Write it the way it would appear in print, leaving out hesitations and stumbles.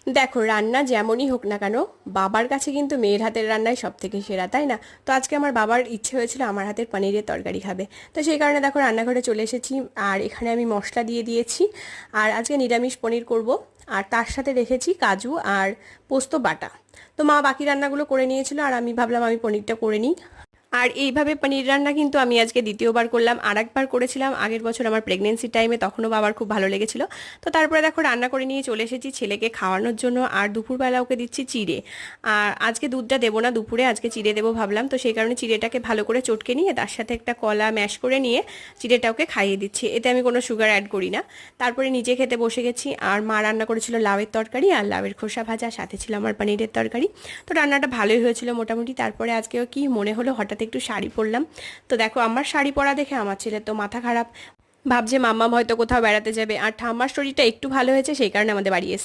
দেখো, রান্না যেমনই হোক না কেন, বাবার কাছে কিন্তু মেয়ের হাতের রান্নাই সব থেকে সেরা, তাই না? তো আজকে আমার বাবার ইচ্ছে হয়েছিল আমার হাতের পনিরের তরকারি খাবে। তো সেই কারণে দেখো রান্নাঘরে চলে এসেছি। আর এখানে আমি মশলা দিয়ে দিয়েছি। আর আজকে নিরামিষ পনির করব। আর তার সাথে রেখেছি কাজু আর পোস্ত বাটা। তো মা বাকি রান্নাগুলো করে নিয়েছিল, আর আমি ভাবলাম আমি পনিরটা করে নিই। আর এইভাবে পনির রান্না কিন্তু আমি আজকে দ্বিতীয়বার করলাম। আর একবার করেছিলাম আগের বছর আমার প্রেগনেন্সির টাইমে, তখনও বাবার খুব ভালো লেগেছিল। তো তারপরে দেখো রান্না করে নিয়ে চলে এসেছি ছেলেকে খাওয়ানোর জন্য। আর দুপুরবেলা ওকে দিচ্ছি চিড়ে। আর আজকে দুধটা দেবো না, দুপুরে আজকে চিড়ে দেবো ভাবলাম। তো সেই কারণে চিড়েটাকে ভালো করে চটকে নিয়ে তার সাথে একটা কলা ম্যাশ করে নিয়ে চিড়েটা ওকে খাইয়ে দিচ্ছি। এতে আমি কোনো সুগার অ্যাড করি না। তারপরে নিজে খেতে বসে গেছি। আর মা রান্না করেছিল লাউয়ের তরকারি আর লাউয়ের খোসা ভাজা, সাথে ছিল আমার পনিরের তরকারি। তো রান্নাটা ভালোই হয়েছিল মোটামুটি। তারপরে আজকেও কি মনে হলো হঠাৎ একটু শাড়ি পরলাম। তো দেখো আমার শাড়ি পরা দেখে আমার ছেলের তো মাথা খারাপ, ভাবছে মাম্মাম হয়তো কোথাও বেড়াতে যাবে। আর ঠাম্মার শরীরটা একটু ভালো হয়েছে, সেই কারণে আমাদের বাড়ি এসছে।